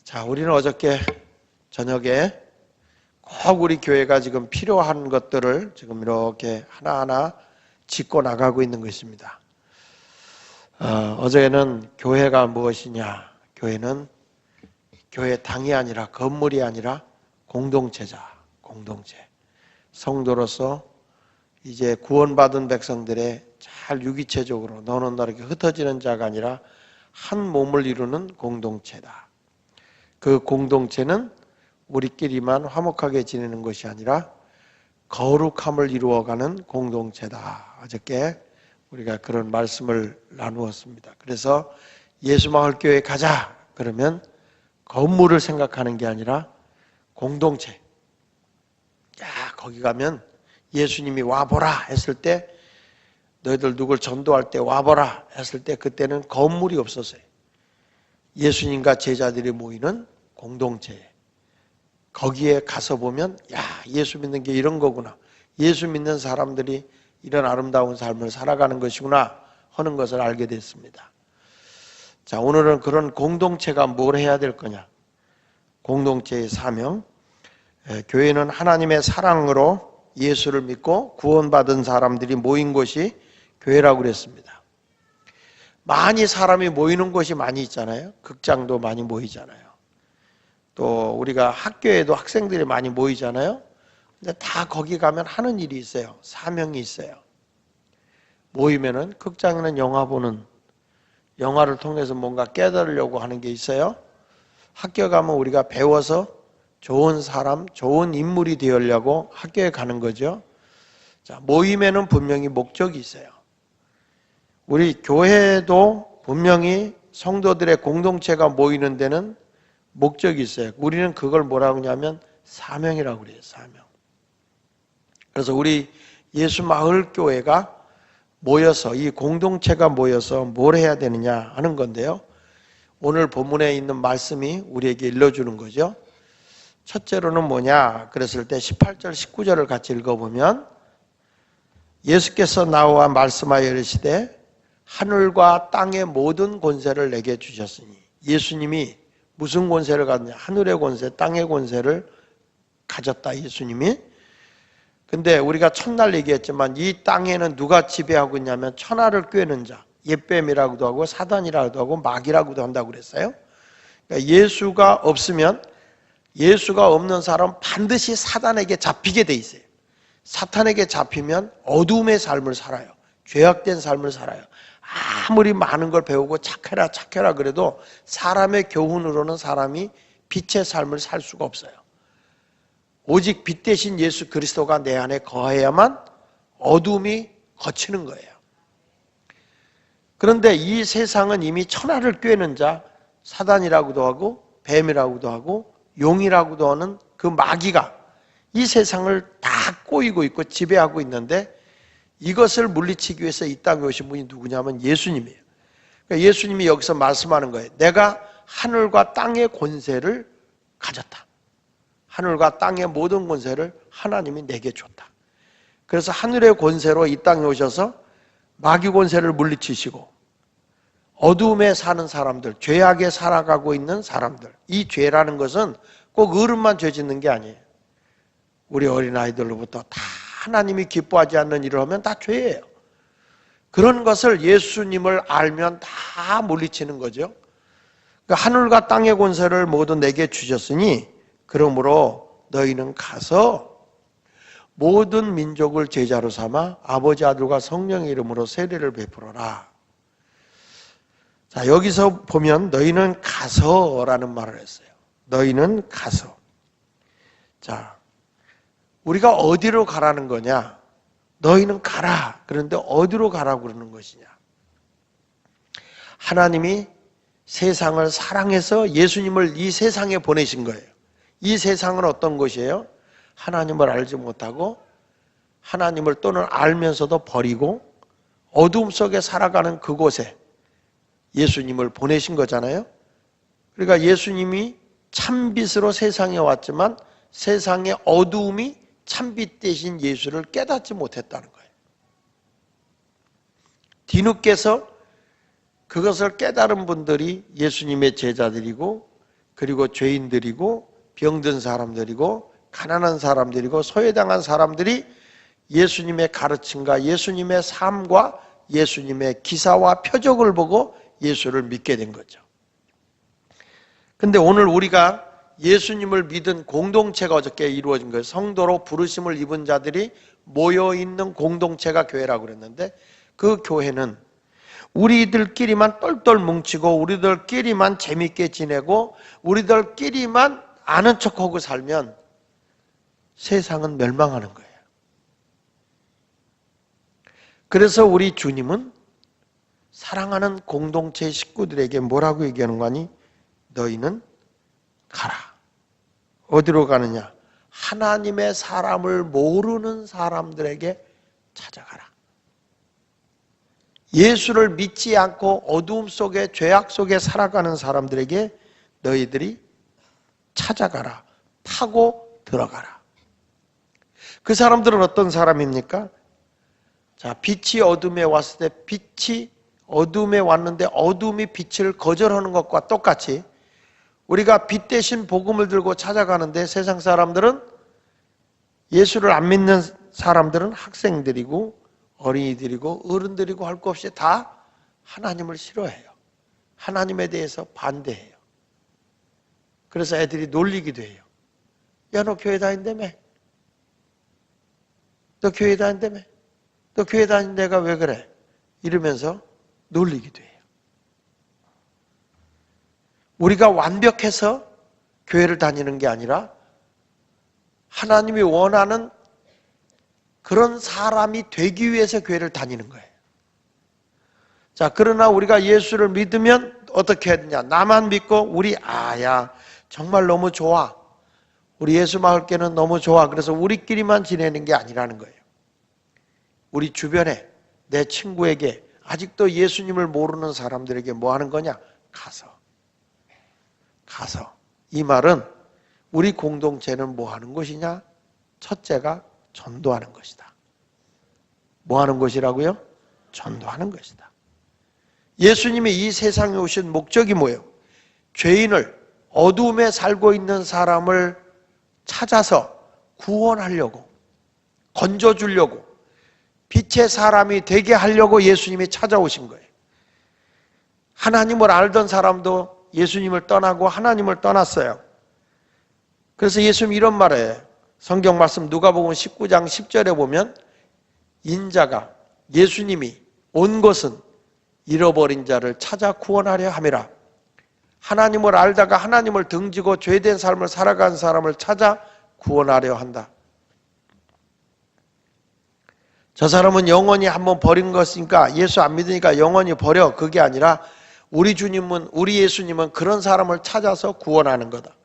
자, 우리는 어저께 저녁에 꼭 우리 교회가 지금 필요한 것들을 지금 이렇게 하나하나 짚고 나가고 있는 것입니다. 어제는 교회가 무엇이냐? 교회는 교회 당이 아니라 건물이 아니라 공동체자, 공동체. 성도로서 이제 구원받은 백성들의 잘 유기체적으로 너는 나렇게 흩어지는 자가 아니라 한 몸을 이루는 공동체다. 그 공동체는 우리끼리만 화목하게 지내는 것이 아니라 거룩함을 이루어가는 공동체다. 어저께 우리가 그런 말씀을 나누었습니다. 그래서 예수마을교회 가자 그러면 건물을 생각하는 게 아니라 공동체. 야, 거기 가면 예수님이 와보라 했을 때, 너희들 누굴 전도할 때 와보라 했을 때 그때는 건물이 없었어요. 예수님과 제자들이 모이는 공동체. 거기에 가서 보면 야, 예수 믿는 게 이런 거구나. 예수 믿는 사람들이 이런 아름다운 삶을 살아가는 것이구나 하는 것을 알게 됐습니다. 자, 오늘은 그런 공동체가 뭘 해야 될 거냐. 공동체의 사명. 교회는 하나님의 사랑으로 예수를 믿고 구원받은 사람들이 모인 곳이 교회라고 그랬습니다. 많이 사람이 모이는 곳이 많이 있잖아요. 극장도 많이 모이잖아요. 또 우리가 학교에도 학생들이 많이 모이잖아요. 근데 다 거기 가면 하는 일이 있어요. 사명이 있어요. 모이면은 극장에는 영화 보는, 영화를 통해서 뭔가 깨달으려고 하는 게 있어요. 학교 가면 우리가 배워서 좋은 사람, 좋은 인물이 되려고 학교에 가는 거죠. 자, 모임에는 분명히 목적이 있어요. 우리 교회도 분명히 성도들의 공동체가 모이는 데는 목적이 있어요. 우리는 그걸 뭐라고 하냐면 사명이라고 그래요. 사명. 그래서 우리 예수마을교회가 모여서, 이 공동체가 모여서 뭘 해야 되느냐 하는 건데요. 오늘 본문에 있는 말씀이 우리에게 일러주는 거죠. 첫째로는 뭐냐 그랬을 때 18절 19절을 같이 읽어보면, 예수께서 나와 말씀하여 이르시되 하늘과 땅의 모든 권세를 내게 주셨으니, 예수님이 무슨 권세를 가졌냐? 하늘의 권세, 땅의 권세를 가졌다, 예수님이. 근데 우리가 첫날 얘기했지만 이 땅에는 누가 지배하고 있냐면 천하를 꿰는 자, 옛뱀이라고도 하고 사단이라고도 하고 마귀라고도 한다고 그랬어요. 그러니까 예수가 없으면, 예수가 없는 사람은 반드시 사단에게 잡히게 돼 있어요. 사탄에게 잡히면 어둠의 삶을 살아요. 죄악된 삶을 살아요. 아무리 많은 걸 배우고 착해라 착해라 그래도 사람의 교훈으로는 사람이 빛의 삶을 살 수가 없어요. 오직 빛 대신 예수 그리스도가 내 안에 거해야만 어둠이 거치는 거예요. 그런데 이 세상은 이미 천하를 꿰는 자, 사단이라고도 하고 뱀이라고도 하고 용이라고도 하는 그 마귀가 이 세상을 다 꼬이고 있고 지배하고 있는데, 이것을 물리치기 위해서 이 땅에 오신 분이 누구냐면 예수님이에요. 그러니까 예수님이 여기서 말씀하는 거예요. 내가 하늘과 땅의 권세를 가졌다. 하늘과 땅의 모든 권세를 하나님이 내게 줬다. 그래서 하늘의 권세로 이 땅에 오셔서 마귀 권세를 물리치시고 어둠에 사는 사람들, 죄악에 살아가고 있는 사람들, 이 죄라는 것은 꼭 어른만 죄 짓는 게 아니에요. 우리 어린아이들로부터 다 하나님이 기뻐하지 않는 일을 하면 다 죄예요. 그런 것을 예수님을 알면 다 물리치는 거죠. 그러니까 하늘과 땅의 권세를 모두 내게 주셨으니 그러므로 너희는 가서 모든 민족을 제자로 삼아 아버지 아들과 성령의 이름으로 세례를 베풀어라. 자, 여기서 보면 너희는 가서라는 말을 했어요. 너희는 가서. 자, 우리가 어디로 가라는 거냐? 너희는 가라. 그런데 어디로 가라고 그러는 것이냐? 하나님이 세상을 사랑해서 예수님을 이 세상에 보내신 거예요. 이 세상은 어떤 것이에요? 하나님을 알지 못하고 하나님을 또는 알면서도 버리고 어둠 속에 살아가는 그곳에 예수님을 보내신 거잖아요. 그러니까 예수님이 참빛으로 세상에 왔지만 세상의 어두움이 참빛 대신 예수를 깨닫지 못했다는 거예요. 뒤늦게서 그것을 깨달은 분들이 예수님의 제자들이고 그리고 죄인들이고 병든 사람들이고 가난한 사람들이고 소외당한 사람들이 예수님의 가르침과 예수님의 삶과 예수님의 기사와 표적을 보고 예수를 믿게 된 거죠. 근데 오늘 우리가 예수님을 믿은 공동체가 어저께 이루어진 거예요. 성도로 부르심을 입은 자들이 모여있는 공동체가 교회라고 그랬는데, 그 교회는 우리들끼리만 똘똘 뭉치고 우리들끼리만 재밌게 지내고 우리들끼리만 아는 척하고 살면 세상은 멸망하는 거예요. 그래서 우리 주님은 사랑하는 공동체 식구들에게 뭐라고 얘기하는 거니? 너희는 가라. 어디로 가느냐? 하나님의 사람을 모르는 사람들에게 찾아가라. 예수를 믿지 않고 어두움 속에 죄악 속에 살아가는 사람들에게 너희들이 찾아가라. 파고 들어가라. 그 사람들은 어떤 사람입니까? 자, 빛이 어둠에 왔을 때 빛이 어둠에 왔는데 어둠이 빛을 거절하는 것과 똑같이 우리가 빛 대신 복음을 들고 찾아가는데, 세상 사람들은, 예수를 안 믿는 사람들은 학생들이고 어린이들이고 어른들이고 할 것 없이 다 하나님을 싫어해요. 하나님에 대해서 반대해요. 그래서 애들이 놀리기도 해요. 야, 너 교회 다닌다며? 너 교회 다닌다며? 너 교회 다닌 데가 왜 그래? 이러면서 놀리기도 해요. 우리가 완벽해서 교회를 다니는 게 아니라 하나님이 원하는 그런 사람이 되기 위해서 교회를 다니는 거예요. 자, 그러나 우리가 예수를 믿으면 어떻게 해야 되냐? 나만 믿고 야, 정말 너무 좋아. 우리 예수마을교회는 너무 좋아. 그래서 우리끼리만 지내는 게 아니라는 거예요. 우리 주변에 내 친구에게, 아직도 예수님을 모르는 사람들에게 뭐 하는 거냐? 가서. 이 말은 우리 공동체는 뭐 하는 것이냐? 첫째가 전도하는 것이다. 뭐 하는 것이라고요? 전도하는 것이다. 예수님이 이 세상에 오신 목적이 뭐예요? 죄인을, 어두움에 살고 있는 사람을 찾아서 구원하려고, 건져주려고, 빛의 사람이 되게 하려고 예수님이 찾아오신 거예요. 하나님을 알던 사람도 예수님을 떠나고 하나님을 떠났어요. 그래서 예수님이 이런 말을 해요. 성경 말씀 누가복음 19장 10절에 보면, 인자가, 예수님이 온 것은 잃어버린 자를 찾아 구원하려 함이라. 하나님을 알다가 하나님을 등지고 죄된 삶을 살아간 사람을 찾아 구원하려 한다. 저 사람은 영원히 한번 버린 것이니까, 예수 안 믿으니까 영원히 버려. 그게 아니라 우리 주님은, 우리 예수님은 그런 사람을 찾아서 구원하는 거다.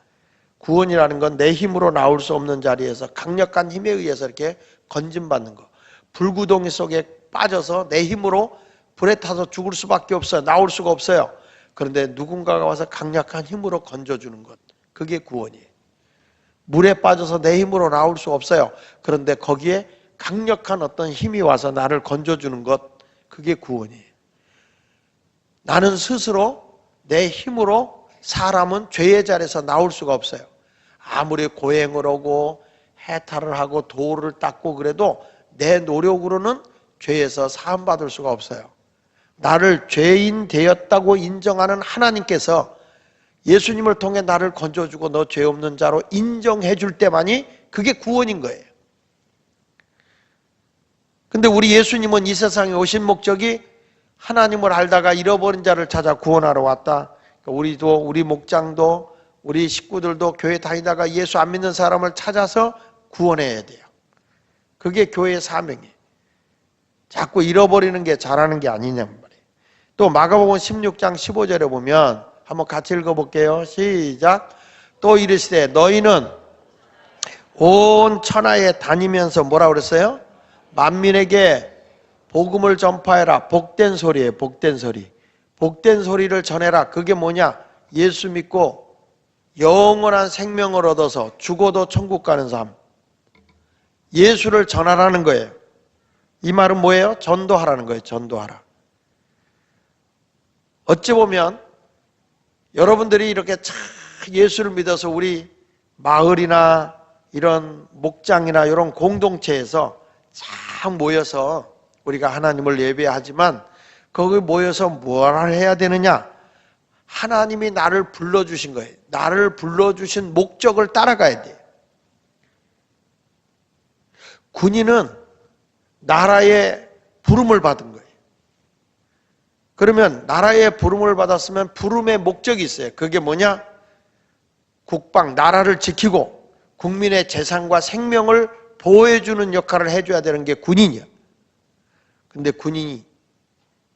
구원이라는 건 내 힘으로 나올 수 없는 자리에서 강력한 힘에 의해서 이렇게 건진받는 거. 불구덩이 속에 빠져서 내 힘으로 불에 타서 죽을 수밖에 없어요. 나올 수가 없어요. 그런데 누군가가 와서 강력한 힘으로 건져주는 것. 그게 구원이에요. 물에 빠져서 내 힘으로 나올 수 없어요. 그런데 거기에 강력한 어떤 힘이 와서 나를 건져주는 것. 그게 구원이에요. 나는 스스로 내 힘으로, 사람은 죄의 자리에서 나올 수가 없어요. 아무리 고행을 하고 해탈을 하고 도를 닦고 그래도 내 노력으로는 죄에서 사함받을 수가 없어요. 나를 죄인 되었다고 인정하는 하나님께서 예수님을 통해 나를 건져주고 너 죄 없는 자로 인정해 줄 때만이 그게 구원인 거예요. 근데 우리 예수님은 이 세상에 오신 목적이 하나님을 알다가 잃어버린 자를 찾아 구원하러 왔다. 우리도, 우리 목장도, 우리 식구들도 교회 다니다가 예수 안 믿는 사람을 찾아서 구원해야 돼요. 그게 교회의 사명이에요. 자꾸 잃어버리는 게 잘하는 게 아니냐 말이에요. 또 마가복음 16장 15절에 보면 한번 같이 읽어볼게요. 시작. 또 이르시되 너희는 온 천하에 다니면서 뭐라고 그랬어요? 만민에게 복음을 전파해라. 복된 소리예요. 복된 소리. 복된 소리를 전해라. 그게 뭐냐? 예수 믿고 영원한 생명을 얻어서 죽어도 천국 가는 삶. 예수를 전하라는 거예요. 이 말은 뭐예요? 전도하라는 거예요. 전도하라. 어찌 보면 여러분들이 이렇게 참 예수를 믿어서 우리 마을이나 이런 목장이나 이런 공동체에서 쫙 모여서 우리가 하나님을 예배하지만 거기 모여서 뭘 해야 되느냐? 하나님이 나를 불러주신 거예요. 나를 불러주신 목적을 따라가야 돼요. 군인은 나라의 부름을 받은 거예요. 그러면 나라의 부름을 받았으면 부름의 목적이 있어요. 그게 뭐냐? 국방, 나라를 지키고 국민의 재산과 생명을 보호해주는 역할을 해줘야 되는 게 군인이야. 근데 군인이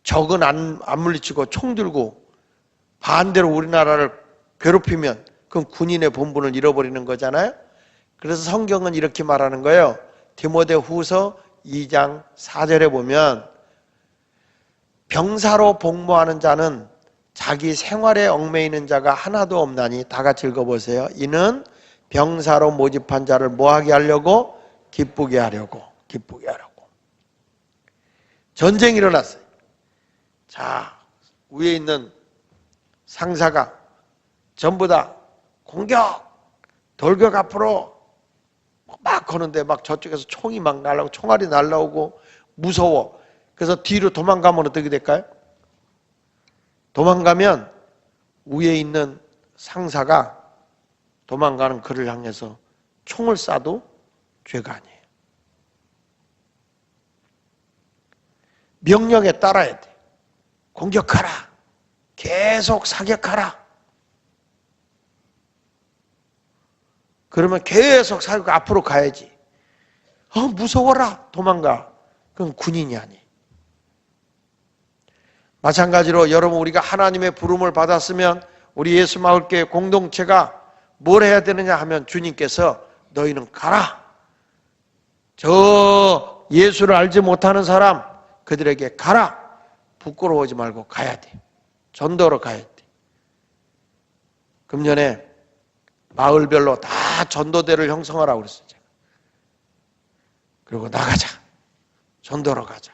적은 안 물리치고 총 들고 반대로 우리나라를 괴롭히면 그건 군인의 본분을 잃어버리는 거잖아요. 그래서 성경은 이렇게 말하는 거예요. 디모데후서 2장 4절에 보면 병사로 복무하는 자는 자기 생활에 얽매이는 자가 하나도 없나니, 다 같이 읽어보세요. 이는 병사로 모집한 자를 뭐하게 하려고? 기쁘게 하려고. 전쟁이 일어났어요. 자, 위에 있는 상사가 전부 다 공격! 돌격 앞으로! 막 거는데 막 저쪽에서 총이 막 날라오고 총알이 날라오고 무서워. 그래서 뒤로 도망가면 어떻게 될까요? 도망가면 위에 있는 상사가 도망가는 그를 향해서 총을 쏴도 죄가 아니에요. 명령에 따라야 돼. 공격하라. 계속 사격하라. 그러면 계속 사격 앞으로 가야지. 무서워라. 도망가. 그건 군인이 아니에요. 마찬가지로 여러분, 우리가 하나님의 부름을 받았으면 우리 예수마을교회 공동체가 뭘 해야 되느냐 하면 주님께서 너희는 가라. 저 예수를 알지 못하는 사람 그들에게 가라. 부끄러워하지 말고 가야 돼. 전도로 가야 돼. 금년에 마을별로 다 전도대를 형성하라고 그랬어요. 제가. 그리고 나가자. 전도로 가자.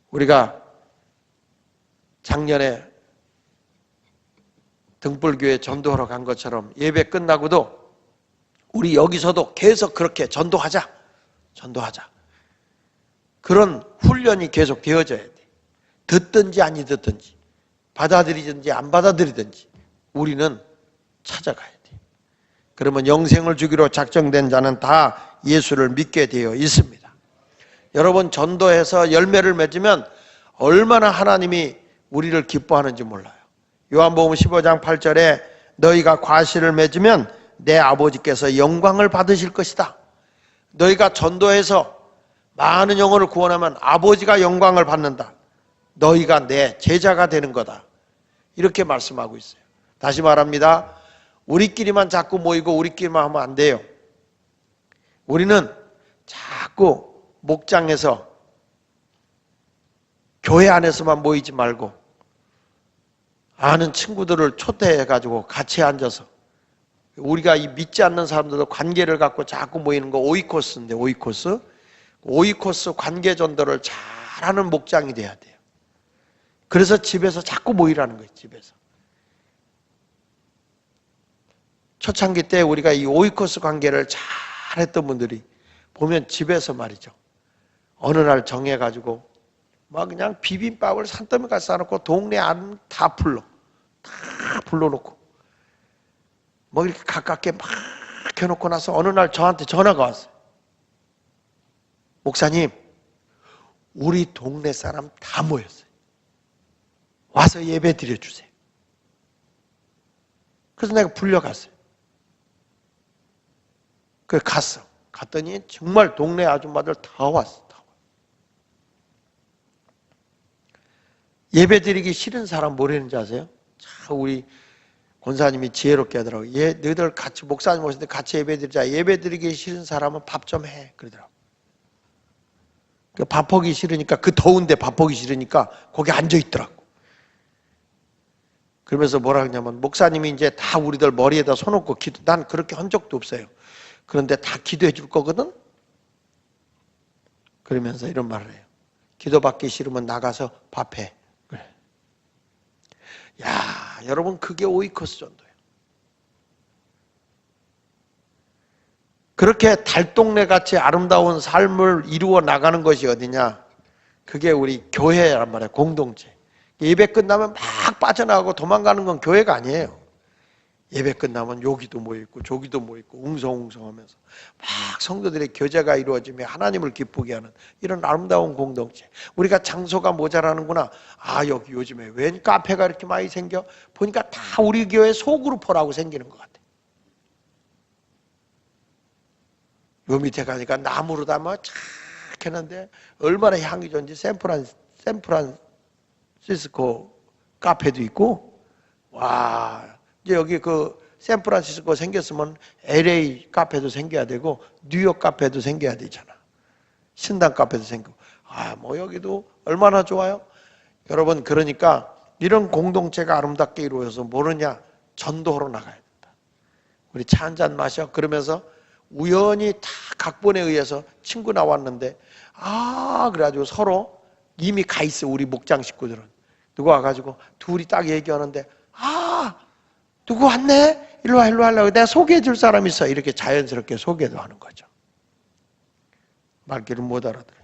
우리가 작년에 등불교회 전도하러 간 것처럼 예배 끝나고도 우리 여기서도 계속 그렇게 전도하자. 그런 훈련이 계속 되어져야 돼. 듣든지 아니 듣든지, 받아들이든지 안 받아들이든지 우리는 찾아가야 돼. 그러면 영생을 주기로 작정된 자는 다 예수를 믿게 되어 있습니다. 여러분, 전도해서 열매를 맺으면 얼마나 하나님이 우리를 기뻐하는지 몰라요. 요한복음 15장 8절에 너희가 과실을 맺으면 내 아버지께서 영광을 받으실 것이다. 너희가 전도해서 많은 영혼을 구원하면 아버지가 영광을 받는다. 너희가 내 제자가 되는 거다. 이렇게 말씀하고 있어요. 다시 말합니다. 우리끼리만 자꾸 모이고 우리끼리만 하면 안 돼요. 우리는 자꾸 목장에서 교회 안에서만 모이지 말고 아는 친구들을 초대해가지고 같이 앉아서, 우리가 이 믿지 않는 사람들도 관계를 갖고 자꾸 모이는 거 오이코스인데, 오이코스 관계 전도를 잘하는 목장이 돼야 돼요. 그래서 집에서 자꾸 모이라는 거예요. 집에서. 초창기 때 우리가 이 오이코스 관계를 잘했던 분들이 보면 집에서 말이죠. 어느 날 정해가지고 막 그냥 비빔밥을 산더미 가서 싸놓고 동네 안 다 불러놓고 뭐 이렇게 가깝게 막 해놓고 나서 어느 날 저한테 전화가 왔어요. 목사님, 우리 동네 사람 다 모였어요. 와서 예배 드려주세요. 그래서 내가 불려갔어요. 그래 갔어. 갔더니 정말 동네 아줌마들 다 왔어. 예배 드리기 싫은 사람 뭐라는지 아세요? 참 우리 권사님이 지혜롭게 하더라고요. 너희들 같이 목사님 오실 때 같이 예배 드리자. 예배 드리기 싫은 사람은 밥 좀 해. 그러더라고요. 밥 하기 싫으니까, 그 더운데 밥 하기 싫으니까 거기 앉아 있더라고. 그러면서 뭐라 하냐면, 목사님이 이제 다 우리들 머리에다 손놓고 기도, 난 그렇게 한 적도 없어요. 그런데 다 기도해 줄 거거든? 그러면서 이런 말을 해요. 기도받기 싫으면 나가서 밥해. 그래. 야, 여러분, 그게 오이코스 전도예요. 그렇게 달동네같이 아름다운 삶을 이루어 나가는 것이 어디냐? 그게 우리 교회란 말이에요. 공동체. 예배 끝나면 막 빠져나가고 도망가는 건 교회가 아니에요. 예배 끝나면 여기도 모여있고 저기도 모여있고 웅성웅성하면서 막 성도들의 교제가 이루어지며 하나님을 기쁘게 하는 이런 아름다운 공동체. 우리가 장소가 모자라는구나. 아, 여기 요즘에 웬 카페가 이렇게 많이 생겨? 보니까 다 우리 교회 소그룹퍼라고 생기는 것 같아. 요 밑에 가니까 나무로 다 뭐 착 했는데 얼마나 향이 좋은지 샌프란시스코 카페도 있고, 와, 이제 여기 그 샌프란시스코 생겼으면 LA 카페도 생겨야 되고 뉴욕 카페도 생겨야 되잖아. 신당 카페도 생기고. 아, 뭐 여기도 얼마나 좋아요? 여러분, 그러니까 이런 공동체가 아름답게 이루어져서 모르냐? 전도하러 나가야 된다. 우리 차 한잔 마셔. 그러면서 우연히 다 각본에 의해서 친구 나왔는데, 아, 그래가지고 서로 이미 가 있어. 우리 목장 식구들은 누가 와가지고 둘이 딱 얘기하는데, 아, 누구 왔네? 일로 와, 일로 하려고 내가 소개해 줄 사람 있어. 이렇게 자연스럽게 소개도 하는 거죠. 말귀를 못 알아들어요.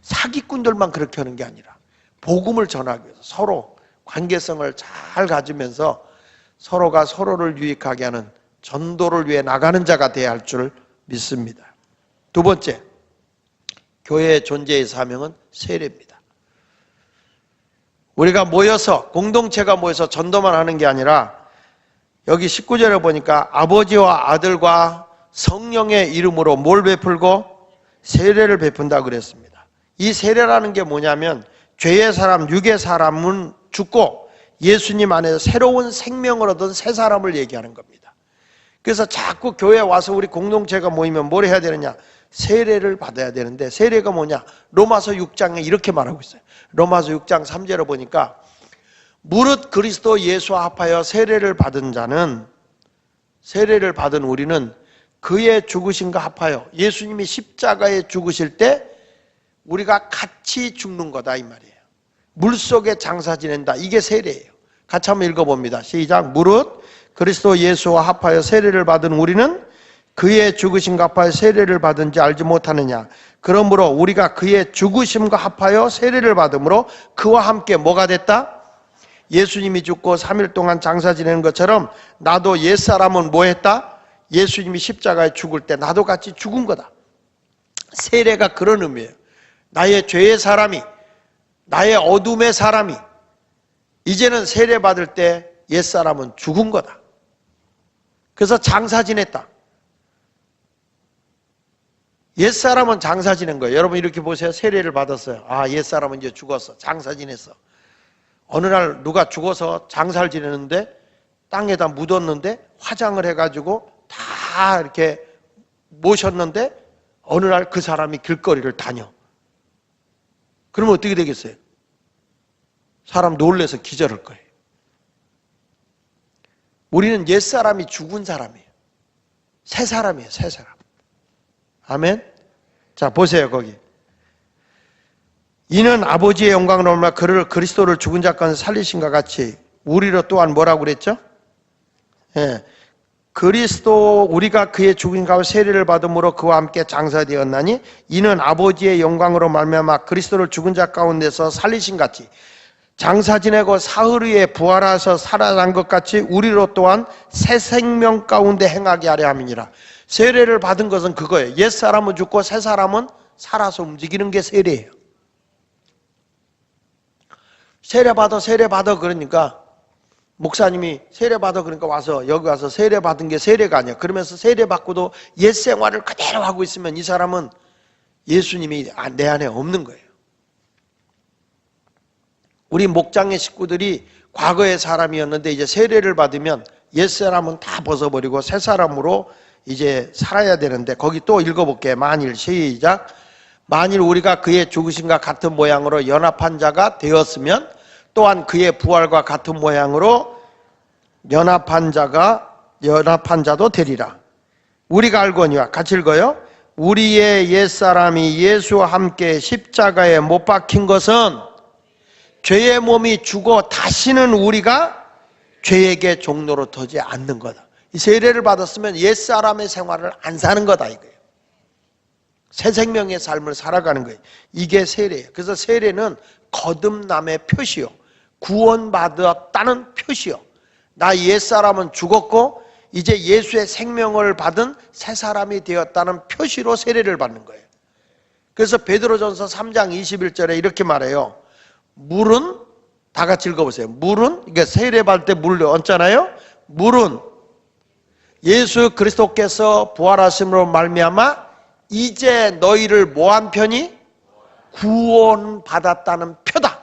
사기꾼들만 그렇게 하는 게 아니라 복음을 전하기 위해서 서로 관계성을 잘 가지면서 서로가 서로를 유익하게 하는 전도를 위해 나가는 자가 되어야 할 줄 믿습니다. 두 번째, 교회의 존재의 사명은 세례입니다. 우리가 모여서, 공동체가 모여서 전도만 하는 게 아니라 여기 19절에 보니까 아버지와 아들과 성령의 이름으로 뭘 베풀고? 세례를 베푼다고 그랬습니다. 이 세례라는 게 뭐냐면 죄의 사람, 육의 사람은 죽고 예수님 안에서 새로운 생명을 얻은 새 사람을 얘기하는 겁니다. 그래서 자꾸 교회에 와서 우리 공동체가 모이면 뭘 해야 되느냐? 세례를 받아야 되는데, 세례가 뭐냐? 로마서 6장에 이렇게 말하고 있어요. 로마서 6장 3절에 보니까 무릇 그리스도 예수와 합하여 세례를 받은 자는, 세례를 받은 우리는 그의 죽으심과 합하여 예수님이 십자가에 죽으실 때 우리가 같이 죽는 거다 이 말이에요. 물속에 장사 지낸다. 이게 세례예요. 같이 한번 읽어봅니다. 시작. 무릇 그리스도 예수와 합하여 세례를 받은 우리는 그의 죽으심과 합하여 세례를 받은지 알지 못하느냐. 그러므로 우리가 그의 죽으심과 합하여 세례를 받음으로 그와 함께 뭐가 됐다? 예수님이 죽고 3일 동안 장사 지내는 것처럼 나도 옛사람은 뭐 했다? 예수님이 십자가에 죽을 때 나도 같이 죽은 거다. 세례가 그런 의미예요. 나의 죄의 사람이, 나의 어둠의 사람이 이제는 세례 받을 때 옛사람은 죽은 거다. 그래서 장사 지냈다. 옛사람은 장사 지낸 거예요. 여러분 이렇게 보세요. 세례를 받았어요. 아, 옛사람은 이제 죽었어. 장사 지냈어. 어느 날 누가 죽어서 장사를 지내는데 땅에다 묻었는데 화장을 해가지고 다 이렇게 모셨는데 어느 날 그 사람이 길거리를 다녀. 그러면 어떻게 되겠어요? 사람 놀래서 기절할 거예요. 우리는 옛사람이 죽은 사람이에요. 새 사람이에요. 새 사람. 아멘. 자, 보세요. 거기 이는 아버지의 영광으로 말미암아 그를 그리스도를 죽은 자 가운데 살리신과 같이 우리로 또한 뭐라고 그랬죠? 예, 그리스도 우리가 그의 죽은 가운데 세례를 받음으로 그와 함께 장사되었나니 이는 아버지의 영광으로 말미암아 그리스도를 죽은 자 가운데서 살리신 같이 장사 지내고 사흘 후에 부활하셔서 살아난 것 같이 우리로 또한 새 생명 가운데 행하게 하려 함이니라. 세례를 받은 것은 그거예요. 옛사람은 죽고 새 사람은 살아서 움직이는 게 세례예요. 세례받아 그러니까 목사님이 세례받아 그러니까 와서 여기 와서 세례받은 게 세례가 아니야. 그러면서 세례받고도 옛 생활을 그대로 하고 있으면 이 사람은 예수님이 내 안에 없는 거예요. 우리 목장의 식구들이 과거의 사람이었는데 이제 세례를 받으면 옛 사람은 다 벗어버리고 새 사람으로 이제 살아야 되는데 거기 또 읽어볼게요. 만일 시작. 만일 우리가 그의 죽으심과 같은 모양으로 연합한 자가 되었으면 또한 그의 부활과 같은 모양으로 연합한 자도 되리라. 우리가 알거니와 같이 읽어요. 우리의 옛사람이 예수와 함께 십자가에 못 박힌 것은 죄의 몸이 죽어 다시는 우리가 죄에게 종로로 터지 않는 거다. 이 세례를 받았으면 옛사람의 생활을 안 사는 거다 이거예요. 새 생명의 삶을 살아가는 거예요. 이게 세례예요. 그래서 세례는 거듭남의 표시요, 구원받았다는 표시요. 나 옛사람은 죽었고 이제 예수의 생명을 받은 새 사람이 되었다는 표시로 세례를 받는 거예요. 그래서 베드로전서 3장 21절에 이렇게 말해요. 물은, 다 같이 읽어보세요. 물은, 그러니까 세례 받을 때 물을 얹잖아요. 물은 예수 그리스도께서 부활하심으로 말미암아 이제 너희를 뭐한 편이? 구원받았다는 표다.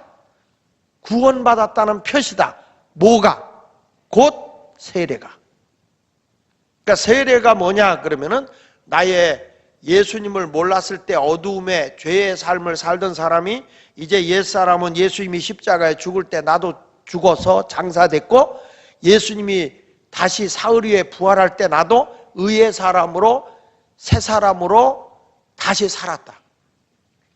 구원받았다는 표시다. 뭐가? 곧 세례가. 그러니까 세례가 뭐냐 그러면은 나의 예수님을 몰랐을 때 어두움에 죄의 삶을 살던 사람이 이제 옛사람은 예수님이 십자가에 죽을 때 나도 죽어서 장사됐고 예수님이 다시 사흘 후에 부활할 때 나도 의의 사람으로 새 사람으로 다시 살았다.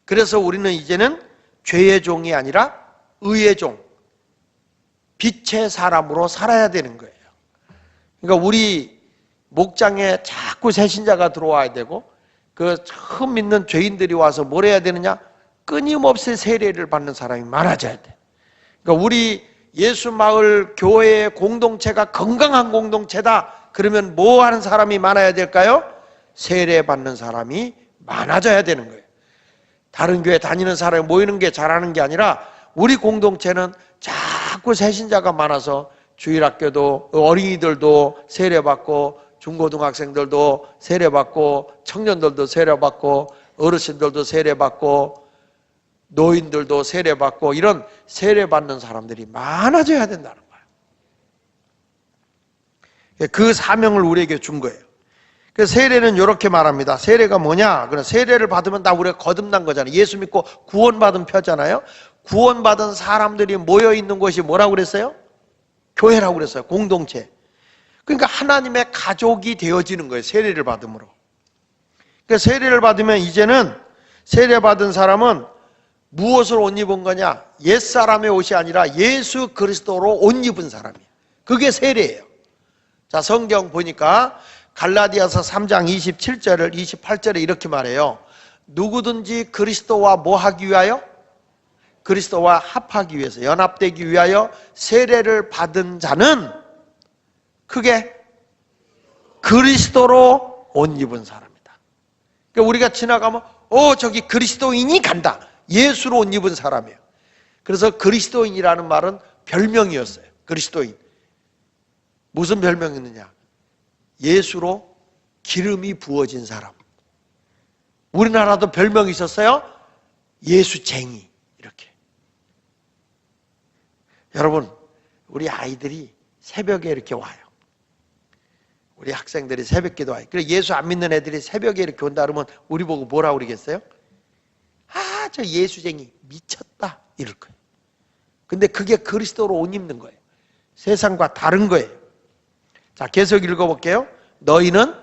그래서 우리는 이제는 죄의 종이 아니라 의의 종, 빛의 사람으로 살아야 되는 거예요. 그러니까 우리 목장에 자꾸 새 신자가 들어와야 되고 그 처음 믿는 죄인들이 와서 뭘 해야 되느냐? 끊임없이 세례를 받는 사람이 많아져야 돼. 그러니까 우리 예수마을 교회의 공동체가 건강한 공동체다. 그러면 뭐 하는 사람이 많아야 될까요? 세례 받는 사람이 많아져야 되는 거예요. 다른 교회 다니는 사람이 모이는 게 잘하는 게 아니라 우리 공동체는 자꾸 새신자가 많아서 주일학교도 어린이들도 세례받고 중고등학생들도 세례받고 청년들도 세례받고 어르신들도 세례받고 노인들도 세례받고 이런 세례받는 사람들이 많아져야 된다는 거예요. 그 사명을 우리에게 준 거예요. 그래서 세례는 이렇게 말합니다. 세례가 뭐냐? 그럼 세례를 받으면 다 우리가 거듭난 거잖아요. 예수 믿고 구원받은 표잖아요. 구원받은 사람들이 모여있는 곳이 뭐라고 그랬어요? 교회라고 그랬어요. 공동체. 그러니까 하나님의 가족이 되어지는 거예요. 세례를 받음으로. 그러니까 세례를 받으면 이제는 세례받은 사람은 무엇을 옷 입은 거냐? 옛사람의 옷이 아니라 예수 그리스도로 옷 입은 사람이에요. 그게 세례예요. 자, 성경 보니까 갈라디아서 3장 27절을 28절에 이렇게 말해요. 누구든지 그리스도와 뭐 하기 위하여? 그리스도와 합하기 위해서, 연합되기 위하여 세례를 받은 자는 크게 그리스도로 옷 입은 사람이다. 그러니까 우리가 지나가면 저기 그리스도인이 간다. 예수로 옷 입은 사람이에요. 그래서 그리스도인이라는 말은 별명이었어요. 그리스도인. 무슨 별명이었느냐? 예수로 기름이 부어진 사람. 우리나라도 별명이 있었어요. 예수쟁이. 이렇게. 여러분, 우리 아이들이 새벽에 이렇게 와요. 우리 학생들이 새벽기도 와요. 그래서 예수 안 믿는 애들이 새벽에 이렇게 온다 그러면 우리 보고 뭐라고 그러겠어요? 저 예수쟁이 미쳤다 이럴 거예요. 근데 그게 그리스도로 옷 입는 거예요. 세상과 다른 거예요. 자, 계속 읽어볼게요. 너희는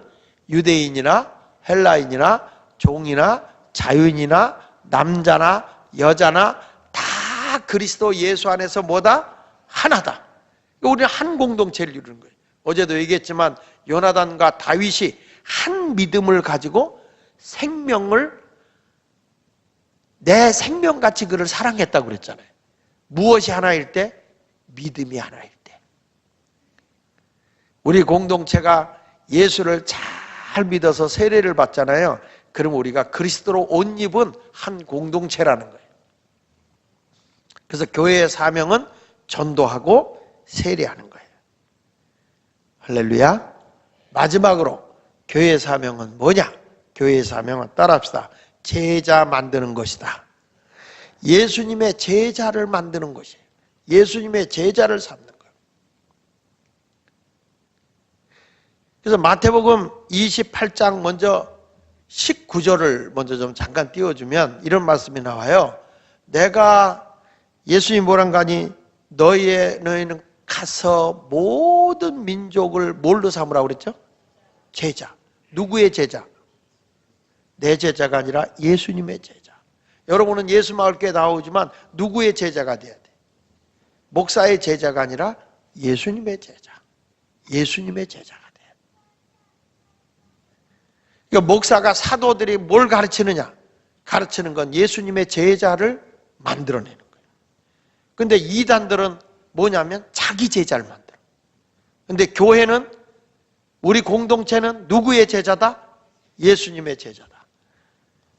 유대인이나 헬라인이나 종이나 자유인이나 남자나 여자나 다 그리스도 예수 안에서 뭐다? 하나다. 우리는 한 공동체를 이루는 거예요. 어제도 얘기했지만 요나단과 다윗이 한 믿음을 가지고 내 생명같이 그를 사랑했다고 그랬잖아요. 무엇이 하나일 때? 믿음이 하나일 때. 우리 공동체가 예수를 잘 믿어서 세례를 받잖아요. 그럼 우리가 그리스도로 옷 입은 한 공동체라는 거예요. 그래서 교회의 사명은 전도하고 세례하는 거예요. 할렐루야. 마지막으로 교회의 사명은 뭐냐? 교회의 사명은 따라합시다. 제자 만드는 것이다. 예수님의 제자를 만드는 것이에요. 예수님의 제자를 삼는 거예요. 그래서 마태복음 28장 먼저 19절을 먼저 좀 잠깐 띄워주면 이런 말씀이 나와요. 내가 예수님 뭐란가 하니 너희는 가서 모든 민족을 뭘로 삼으라고 그랬죠? 제자. 누구의 제자? 내 제자가 아니라 예수님의 제자. 여러분은 예수 마을교회 나오지만 누구의 제자가 돼야 돼? 목사의 제자가 아니라 예수님의 제자. 예수님의 제자가 돼야 그러니까 목사가 사도들이 뭘 가르치느냐? 가르치는 건 예수님의 제자를 만들어내는 거예요. 근데 이단들은 뭐냐면 자기 제자를 만들어. 근데 교회는, 우리 공동체는 누구의 제자다? 예수님의 제자다.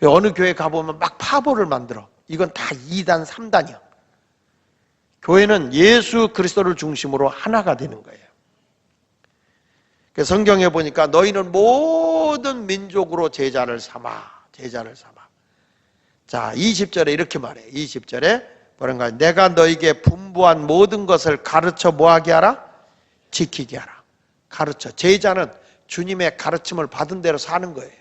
어느 교회 가보면 막 파보를 만들어. 이건 다 2단, 3단이야. 교회는 예수 그리스도를 중심으로 하나가 되는 거예요. 성경에 보니까 너희는 모든 민족으로 제자를 삼아. 자, 20절에 이렇게 말해. 20절에 뭐란가? 내가 너에게 분부한 모든 것을 가르쳐 뭐하게 하라? 지키게 하라. 가르쳐. 제자는 주님의 가르침을 받은 대로 사는 거예요.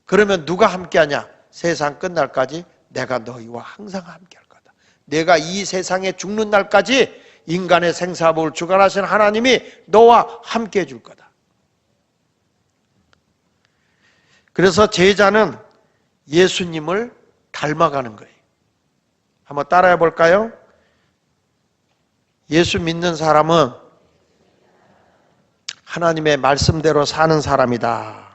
그러면 누가 함께하냐? 세상 끝날까지 내가 너희와 항상 함께할 거다. 내가 이 세상에 죽는 날까지 인간의 생사복을 주관하신 하나님이 너와 함께해 줄 거다. 그래서 제자는 예수님을 닮아가는 거예요. 한번 따라해 볼까요? 예수 믿는 사람은 하나님의 말씀대로 사는 사람이다.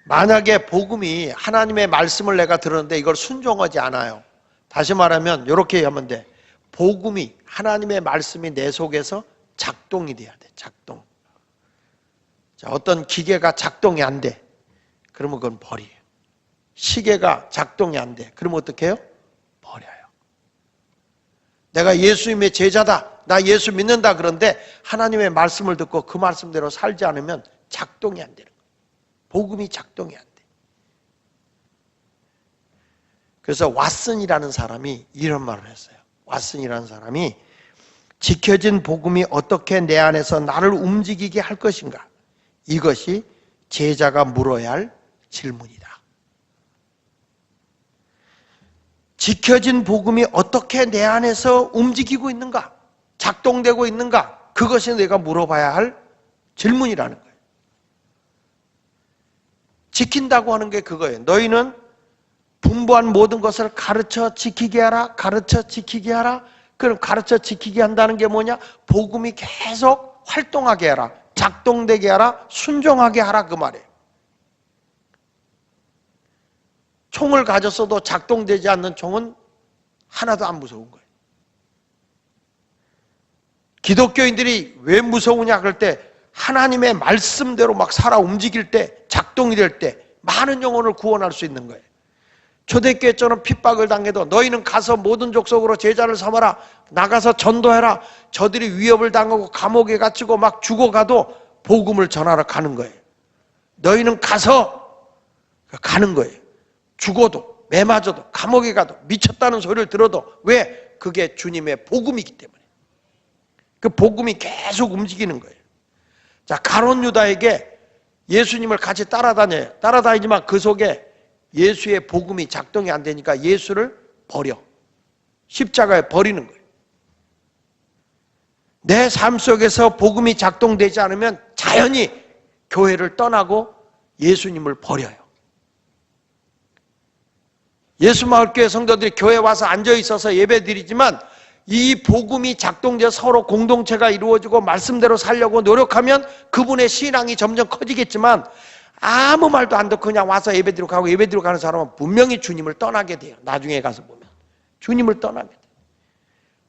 만약에 복음이, 하나님의 말씀을 내가 들었는데 이걸 순종하지 않아요. 다시 말하면 이렇게 하면 돼. 복음이, 하나님의 말씀이 내 속에서 작동이 돼야 돼. 작동. 자, 어떤 기계가 작동이 안 돼. 그러면 그건 버려요. 시계가 작동이 안 돼. 그러면 어떻게 해요? 버려요. 내가 예수님의 제자다. 나 예수 믿는다. 그런데 하나님의 말씀을 듣고 그 말씀대로 살지 않으면 작동이 안 되는 거예요. 복음이 작동이 안 돼. 그래서 왓슨이라는 사람이 이런 말을 했어요. 왓슨이라는 사람이 지켜진 복음이 어떻게 내 안에서 나를 움직이게 할 것인가? 이것이 제자가 물어야 할 질문이다. 지켜진 복음이 어떻게 내 안에서 움직이고 있는가? 작동되고 있는가? 그것이 내가 물어봐야 할 질문이라는 거예요. 지킨다고 하는 게 그거예요. 너희는 분부한 모든 것을 가르쳐 지키게 하라. 가르쳐 지키게 하라. 그럼 가르쳐 지키게 한다는 게 뭐냐? 복음이 계속 활동하게 하라. 작동되게 하라. 순종하게 하라. 그 말이에요. 총을 가졌어도 작동되지 않는 총은 하나도 안 무서운 거예요. 기독교인들이 왜 무서우냐 그럴 때 하나님의 말씀대로 막 살아 움직일 때, 작동이 될 때 많은 영혼을 구원할 수 있는 거예요. 초대교회처럼 핍박을 당해도 너희는 가서 모든 족속으로 제자를 삼아라. 나가서 전도해라. 저들이 위협을 당하고 감옥에 갇히고 막 죽어가도 복음을 전하러 가는 거예요. 너희는 가서 가는 거예요. 죽어도, 매 맞아도, 감옥에 가도, 미쳤다는 소리를 들어도. 왜? 그게 주님의 복음이기 때문에. 그 복음이 계속 움직이는 거예요. 자, 가룟 유다에게 예수님을 같이 따라다녀요. 따라다니지만 그 속에 예수의 복음이 작동이 안 되니까 예수를 버려. 십자가에 버리는 거예요. 내 삶 속에서 복음이 작동되지 않으면 자연히 교회를 떠나고 예수님을 버려요. 예수마을교회 성도들이 교회에 와서 앉아있어서 예배드리지만 이 복음이 작동되어 서로 공동체가 이루어지고 말씀대로 살려고 노력하면 그분의 신앙이 점점 커지겠지만 아무 말도 안 듣고 그냥 와서 예배드리고 가고 예배드리고 가는 사람은 분명히 주님을 떠나게 돼요. 나중에 가서 보면 주님을 떠나게 돼요.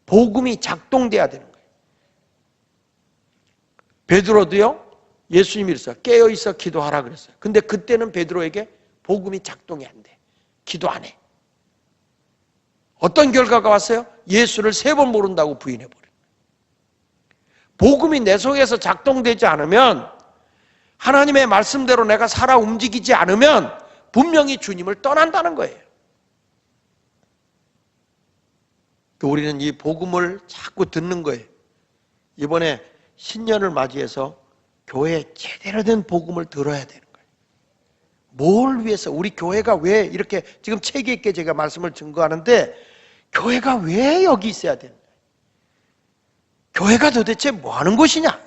복음이 작동돼야 되는 거예요. 베드로도요, 예수님이 그랬어요. 깨어있어 기도하라 그랬어요. 근데 그때는 베드로에게 복음이 작동이 안 돼. 기도 안 해. 어떤 결과가 왔어요? 예수를 3번 모른다고 부인해버려요. 복음이 내 속에서 작동되지 않으면, 하나님의 말씀대로 내가 살아 움직이지 않으면 분명히 주님을 떠난다는 거예요. 우리는 이 복음을 자꾸 듣는 거예요. 이번에 신년을 맞이해서 교회에 제대로 된 복음을 들어야 되는 거예요. 뭘 위해서, 우리 교회가 왜 이렇게 지금 체계 있게 제가 말씀을 증거하는데 교회가 왜 여기 있어야 되는 거예요? 교회가 도대체 뭐 하는 곳이냐?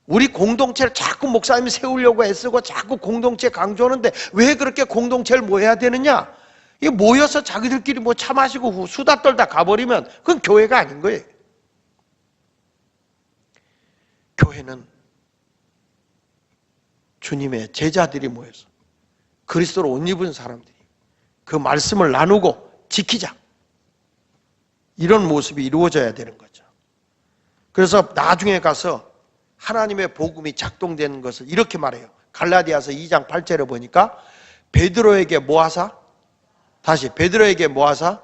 우리 공동체를 자꾸 목사님이 세우려고 애쓰고 자꾸 공동체 강조하는데 왜 그렇게 공동체를 모여야 되느냐? 이 모여서 자기들끼리 뭐 차 마시고 수다 떨다 가버리면 그건 교회가 아닌 거예요. 교회는 주님의 제자들이 모여서 그리스도로 옷 입은 사람들이 그 말씀을 나누고 지키자. 이런 모습이 이루어져야 되는 거죠. 그래서 나중에 가서 하나님의 복음이 작동되는 것을 이렇게 말해요. 갈라디아서 2장 8절에 보니까 베드로에게 모아사, 다시 베드로에게 모아사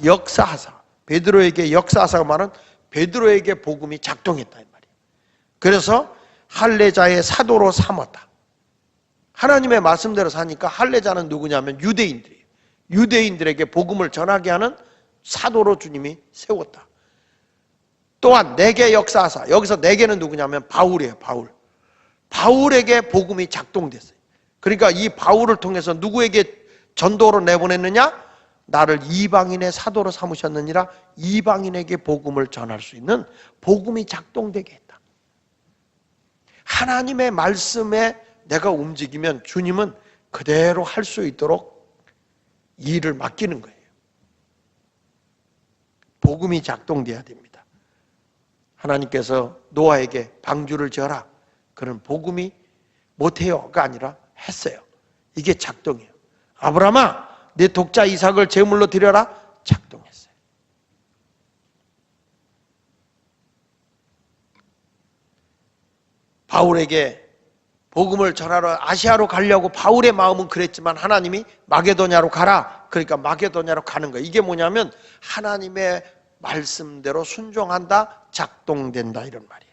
역사하사. 베드로에게 역사하사가 말은 베드로에게 복음이 작동했다 이 말이에요. 그래서 할례자의 사도로 삼았다. 하나님의 말씀대로 사니까 할례자는 누구냐면 유대인들이에요. 유대인들에게 복음을 전하게 하는 사도로 주님이 세웠다. 또한 내게 역사하사. 여기서 내게는 누구냐면 바울이에요. 바울. 바울에게 복음이 작동됐어요. 그러니까 이 바울을 통해서 누구에게 전도로 내보냈느냐? 나를 이방인의 사도로 삼으셨느니라. 이방인에게 복음을 전할 수 있는 복음이 작동되게 했다. 하나님의 말씀에 내가 움직이면 주님은 그대로 할 수 있도록 일을 맡기는 거예요. 복음이 작동돼야 됩니다. 하나님께서 노아에게 방주를 지어라. 그런 복음이 못해요가 아니라 했어요. 이게 작동이에요. 아브라함아, 내 독자 이삭을 제물로 드려라. 작동했어요. 바울에게 복음을 전하러 아시아로 가려고 바울의 마음은 그랬지만 하나님이 마게도냐로 가라. 그러니까 마게도냐로 가는 거예요. 이게 뭐냐면 하나님의 말씀대로 순종한다, 작동된다 이런 말이에요.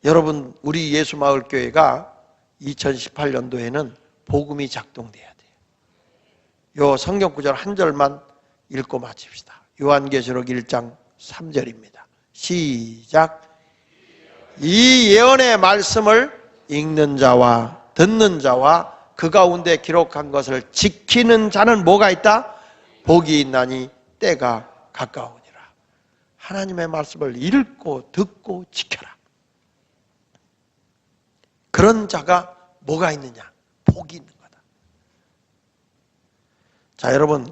여러분, 우리 예수마을교회가 2018년도에는 복음이 작동돼야 돼요. 요 성경구절 한 절만 읽고 마칩시다. 요한계시록 1장 3절입니다. 시작. 이 예언의 말씀을 읽는 자와 듣는 자와 그 가운데 기록한 것을 지키는 자는 뭐가 있다? 복이 있나니 때가 가까우니라. 하나님의 말씀을 읽고 듣고 지켜라. 그런 자가 뭐가 있느냐? 복이 있는 거다. 자, 여러분,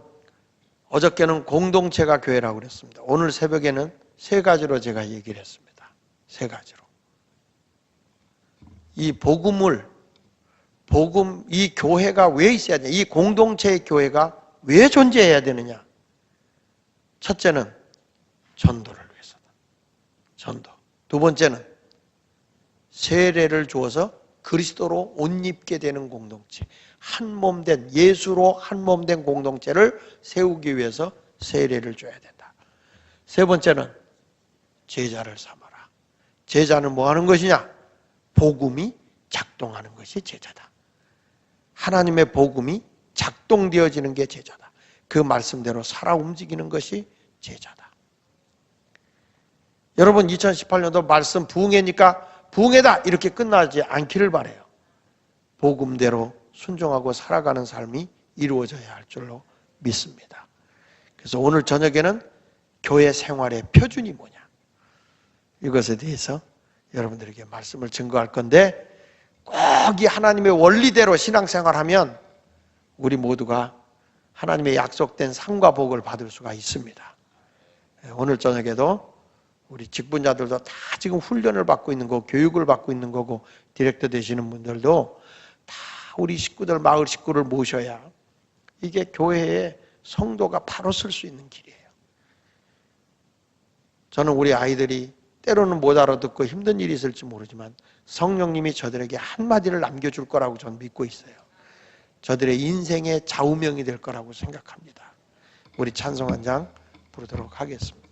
어저께는 공동체가 교회라고 그랬습니다. 오늘 새벽에는 세 가지로 제가 얘기를 했습니다. 세 가지로. 이 이 교회가 왜 있어야 되냐? 이 공동체의 교회가 왜 존재해야 되느냐? 첫째는 전도를 위해서다. 전도. 두 번째는 세례를 주어서 그리스도로 옷 입게 되는 공동체. 한몸된, 예수로 한몸된 공동체를 세우기 위해서 세례를 줘야 된다. 세 번째는 제자를 삼아라. 제자는 뭐 하는 것이냐? 복음이 작동하는 것이 제자다. 하나님의 복음이 작동되어지는 게 제자다. 그 말씀대로 살아 움직이는 것이 제자다. 여러분, 2018년도 말씀 부흥회니까 부흥회다 이렇게 끝나지 않기를 바라요. 복음대로 순종하고 살아가는 삶이 이루어져야 할 줄로 믿습니다. 그래서 오늘 저녁에는 교회 생활의 표준이 뭐냐, 이것에 대해서 여러분들에게 말씀을 증거할 건데, 꼭 이 하나님의 원리대로 신앙생활하면 우리 모두가 하나님의 약속된 상과 복을 받을 수가 있습니다. 오늘 저녁에도 우리 직분자들도 다 지금 훈련을 받고 있는 거고 교육을 받고 있는 거고 디렉터 되시는 분들도 다 우리 식구들, 마을 식구를 모셔야 이게 교회에 성도가 바로 쓸 수 있는 길이에요. 저는 우리 아이들이 때로는 못 알아듣고 힘든 일이 있을지 모르지만 성령님이 저들에게 한마디를 남겨줄 거라고 저는 믿고 있어요. 저들의 인생의 좌우명이 될 거라고 생각합니다. 우리 찬송 한 장 부르도록 하겠습니다.